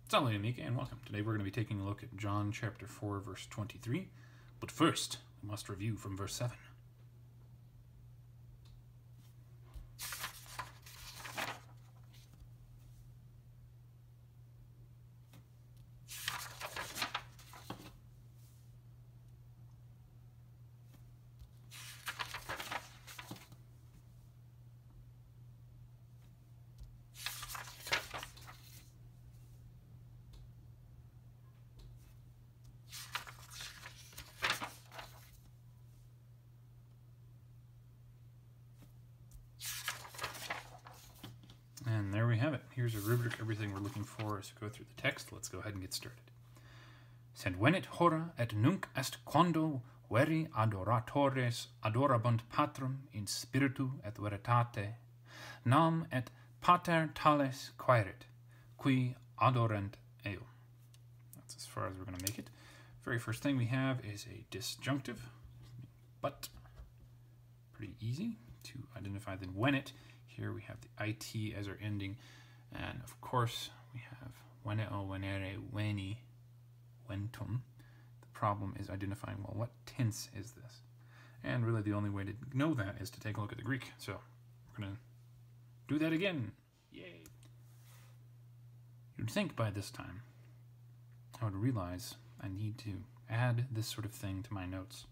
Salvē, amici, and welcome. Today we're going to be taking a look at John chapter 4, verse 23. But first, we must review from verse 7. And there we have it. Here's a rubric, everything we're looking for as we go through the text. Let's go ahead and get started. Sed venet hora et nunc est quando veri adoratores adorabunt Patrum in spiritu et veritate, nam et pater tales quaerit, qui adorant eo. That's as far as we're going to make it. Very first thing we have is a disjunctive, but pretty easy to identify. Then venet. Here we have the IT as our ending, and of course we have veneo, venere, veni, ventum. The problem is identifying, well, what tense is this? And really the only way to know that is to take a look at the Greek. So we're going to do that again. Yay! You'd think by this time I would realize I need to add this sort of thing to my notes.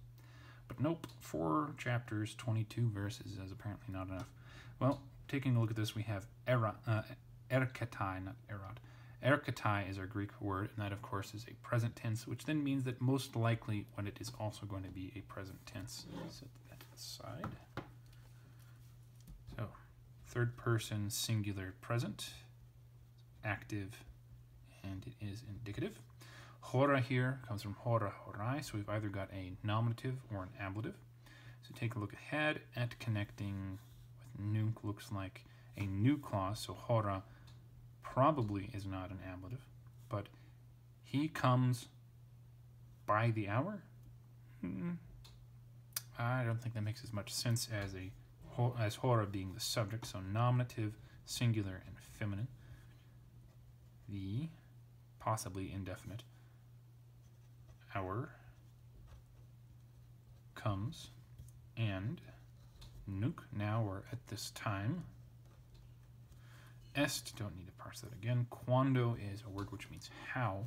But nope, 4 chapters, 22 verses is apparently not enough. Well, taking a look at this, we have erkatai, not erot. Erkatai is our Greek word, and that, of course, is a present tense, which then means that most likely when it is also going to be a present tense. Set that aside. So, third person singular present, active, and it is indicative. Hora here comes from hora, horai, so we've either got a nominative or an ablative. So take a look ahead at connecting. Nunc looks like a new clause, so hora probably is not an ablative, but he comes by the hour? I don't think that makes as much sense as hora being the subject, so nominative, singular, and feminine. The possibly indefinite hour comes, and nunc, now or at this time. Est, don't need to parse that again. Quando is a word which means how.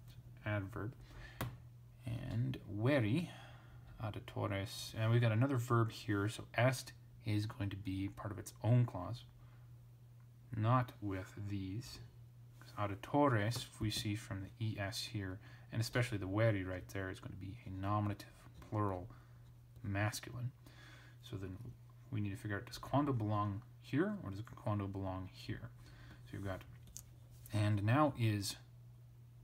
It's an adverb. And veri, auditores, and we've got another verb here, so est is going to be part of its own clause, not with these. Because auditores, if we see from the es here, and especially the veri right there, is going to be a nominative, plural, masculine. So then we need to figure out, does quando belong here or does quando belong here? So you've got and now is,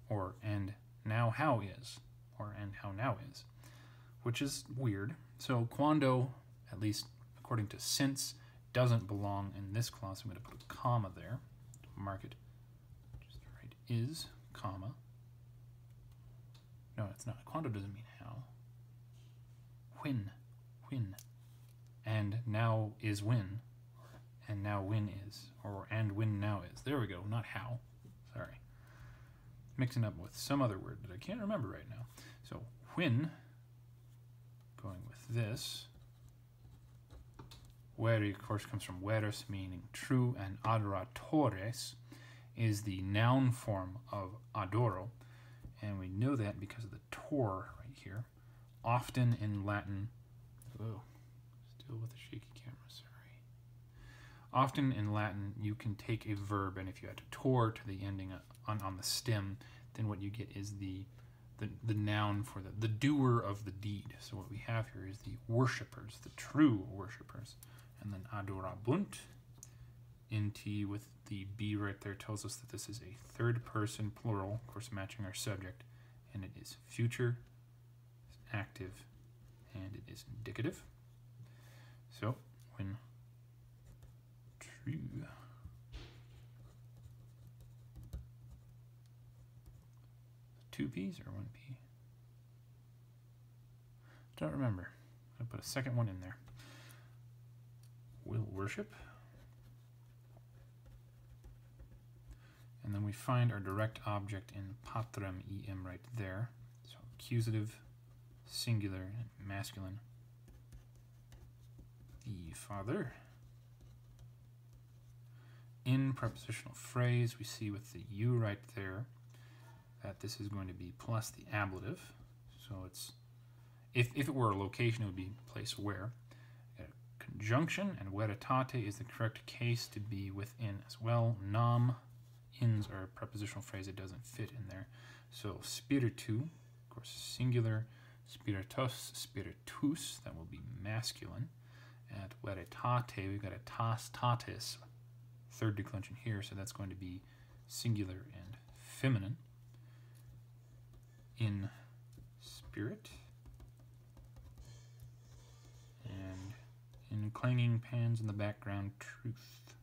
or and now how is, or and how now is, which is weird. So quando, at least according to since, doesn't belong in this clause. I'm going to put a comma there to mark it just right. Is, comma. No, it's not. Quando doesn't mean how. When. And now is when, and now when is, or and when now is. There we go, not how. Sorry. Mixing up with some other word that I can't remember right now. So when, going with this, veri, of course, comes from veros, meaning true, and adoratores is the noun form of adoro, and we know that because of the tor right here. Often in Latin, still with a shaky camera, sorry. Often in Latin, you can take a verb, and if you add a tor to the ending on the stem, then what you get is the noun for the doer of the deed. So what we have here is the worshippers, the true worshippers. And then adorabunt, nt with the b right there tells us that this is a third person plural, of course matching our subject, and it is future, active, and it is indicative. So when true, two P's or one P? Don't remember. I'll put a second one in there. Will worship, And then we find our direct object in patrem, em right there. So accusative, singular, and masculine. The father. In prepositional phrase, we see with the you right there that this is going to be plus the ablative. So it's, if it were a location, it would be place where. Conjunction, and veritate is the correct case to be within as well. Nam, ins are a prepositional phrase that doesn't fit in there. So spiritu, of course, singular. Spiritus, spiritus, that will be masculine. At veritate, we've got a tas tatis, third declension here, so that's going to be singular and feminine. In spirit. And in clanging pans in the background, truth.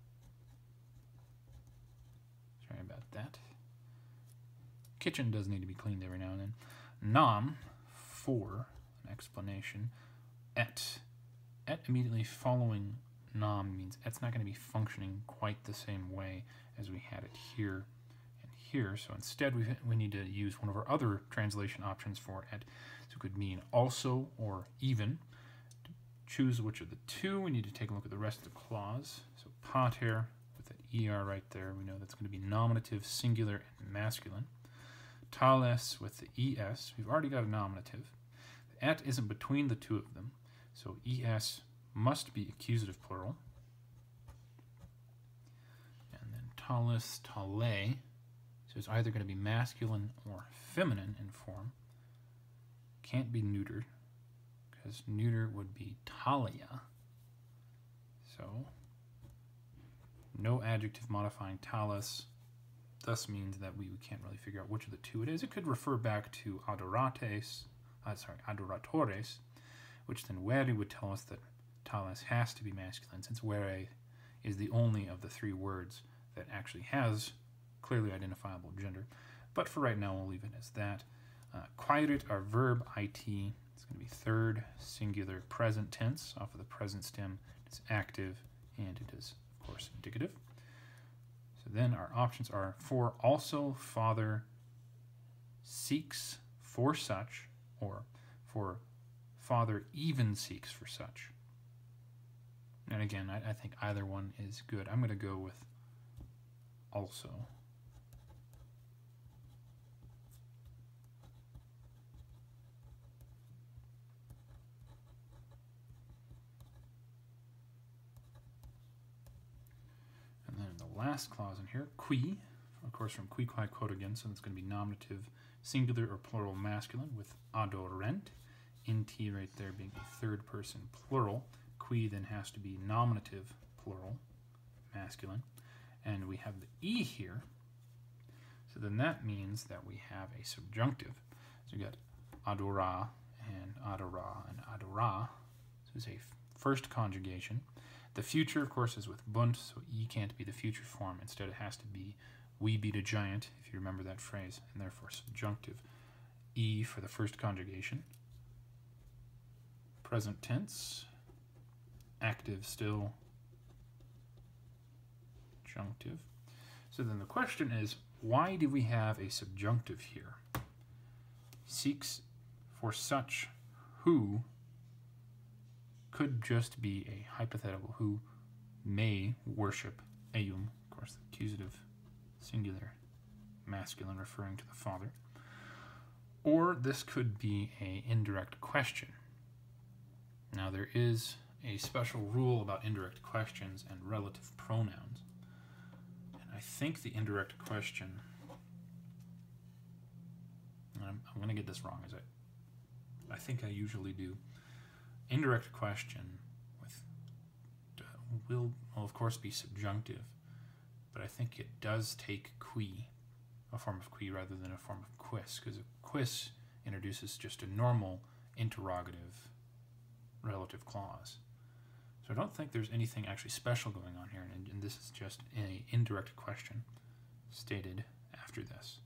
Sorry about that. Kitchen does need to be cleaned every now and then. Nam, for an explanation. Et immediately following nam means et's not going to be functioning quite the same way as we had it here and here. So instead we need to use one of our other translation options for et. So it could mean also or even. To choose which of the two, we need to take a look at the rest of the clause. So pater with that er right there, we know that's going to be nominative, singular, and masculine. Tales with the es, we've already got a nominative. The et isn't between the two of them, so es must be accusative plural. And then talis, tale, so it's either going to be masculine or feminine in form. Can't be neutered, because neuter would be talia. So, no adjective modifying talis, thus means that we can't really figure out which of the two it is. It could refer back to adoratores, which then vere would tell us that talis has to be masculine, since vere is the only of the three words that actually has clearly identifiable gender. But for right now, we'll leave it as that. Quaerit, our verb it, it's going to be third singular present tense off of the present stem. It's active, and it is, of course, indicative. So then our options are for also, father, seeks for such, or for father even seeks for such. And again, I think either one is good. I'm going to go with also. And then the last clause in here, qui, of course from qui quae quod again, so it's going to be nominative, singular or plural masculine with adorent. In T right there being a third person plural. Qui then has to be nominative plural masculine. And we have the E here. So then that means that we have a subjunctive. So we got adora and adora and adora. So it's a first conjugation. The future, of course, is with bunt, so E can't be the future form. Instead, it has to be we beat a giant, if you remember that phrase, and therefore subjunctive. E for the first conjugation. Present tense, active still, subjunctive. So then the question is, why do we have a subjunctive here? Seeks for such who could just be a hypothetical who may worship eum, of course the accusative singular masculine referring to the father. Or this could be an indirect question. Now there is a special rule about indirect questions and relative pronouns. And I think the indirect question, and I'm going to get this wrong, as I think I usually do. Indirect question will of course be subjunctive, but I think it does take qui, a form of qui rather than a form of quis, because a quis introduces just a normal interrogative relative clause. So I don't think there's anything actually special going on here, and this is just an indirect question stated after this.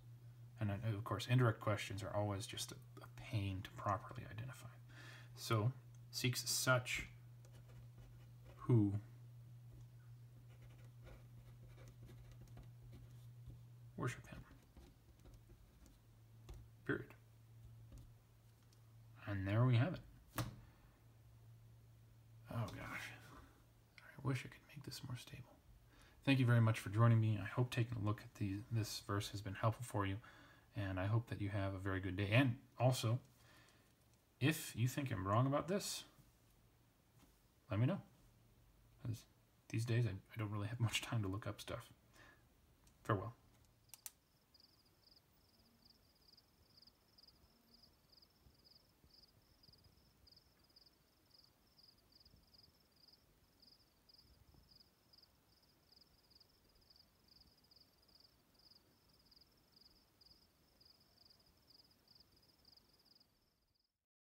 And of course, indirect questions are always just a pain to properly identify. So, seeks such who wish I could make this more stable. Thank you very much for joining me. I hope taking a look at this verse has been helpful for you, and I hope that you have a very good day. And also, if you think I'm wrong about this, let me know. Because these days I don't really have much time to look up stuff. Farewell.